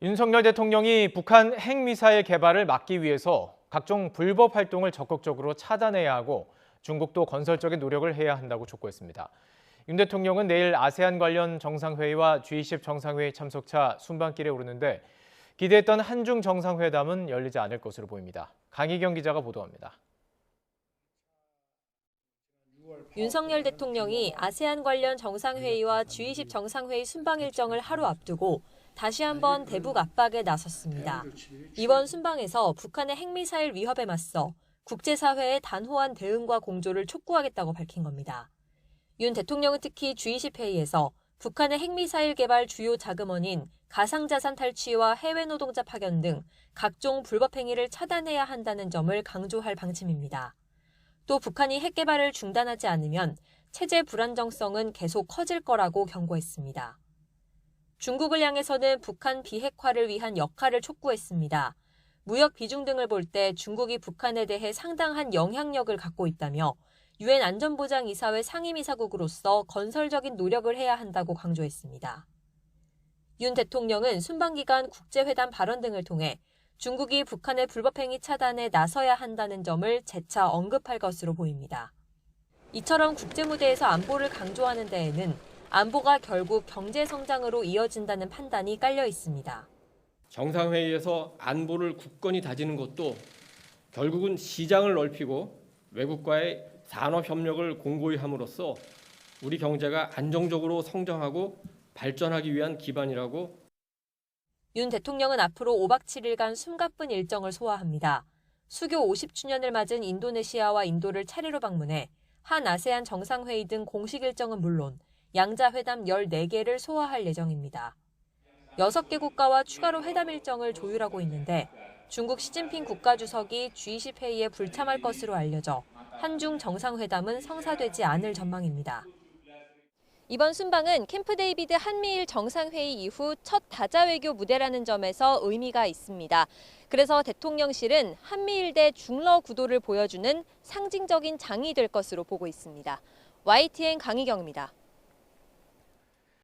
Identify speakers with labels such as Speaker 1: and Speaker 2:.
Speaker 1: 윤석열 대통령이 북한 핵미사일 개발을 막기 위해서 각종 불법 활동을 적극적으로 차단해야 하고 중국도 건설적인 노력을 해야 한다고 촉구했습니다. 윤 대통령은 내일 아세안 관련 정상회의와 G20 정상회의 참석차 순방길에 오르는데 기대했던 한중 정상회담은 열리지 않을 것으로 보입니다. 강희경 기자가 보도합니다.
Speaker 2: 윤석열 대통령이 아세안 관련 정상회의와 G20 정상회의 순방 일정을 하루 앞두고 다시 한번 대북 압박에 나섰습니다. 이번 순방에서 북한의 핵미사일 위협에 맞서 국제사회의 단호한 대응과 공조를 촉구하겠다고 밝힌 겁니다. 윤 대통령은 특히 G20 회의에서 북한의 핵미사일 개발 주요 자금원인 가상자산 탈취와 해외 노동자 파견 등 각종 불법 행위를 차단해야 한다는 점을 강조할 방침입니다. 또 북한이 핵 개발을 중단하지 않으면 체제 불안정성은 계속 커질 거라고 경고했습니다. 중국을 향해서는 북한 비핵화를 위한 역할을 촉구했습니다. 무역 비중 등을 볼 때 중국이 북한에 대해 상당한 영향력을 갖고 있다며 유엔 안전보장이사회 상임이사국으로서 건설적인 노력을 해야 한다고 강조했습니다. 윤 대통령은 순방 기간 국제회담 발언 등을 통해 중국이 북한의 불법행위 차단에 나서야 한다는 점을 재차 언급할 것으로 보입니다. 이처럼 국제무대에서 안보를 강조하는 데에는 안보가 결국 경제 성장으로 이어진다는 판단이 깔려 있습니다.
Speaker 3: 정상회의에서 안보를 굳건히 다지는 것도 결국은 시장을 넓히고 외국과의 산업협력을 공고히 함으로써 우리 경제가 안정적으로 성장하고 발전하기 위한 기반이라고.
Speaker 2: 윤 대통령은 앞으로 5박 7일간 숨가쁜 일정을 소화합니다. 수교 50주년을 맞은 인도네시아와 인도를 차례로 방문해 한 아세안 정상회의 등 공식 일정은 물론 양자회담 14개를 소화할 예정입니다. 6개 국가와 추가로 회담 일정을 조율하고 있는데 중국 시진핑 국가주석이 G20 회의에 불참할 것으로 알려져 한중 정상회담은 성사되지 않을 전망입니다. 이번 순방은 캠프 데이비드 한미일 정상회의 이후 첫 다자 외교 무대라는 점에서 의미가 있습니다. 그래서 대통령실은 한미일 대 중러 구도를 보여주는 상징적인 장이 될 것으로 보고 있습니다. YTN 강희경입니다.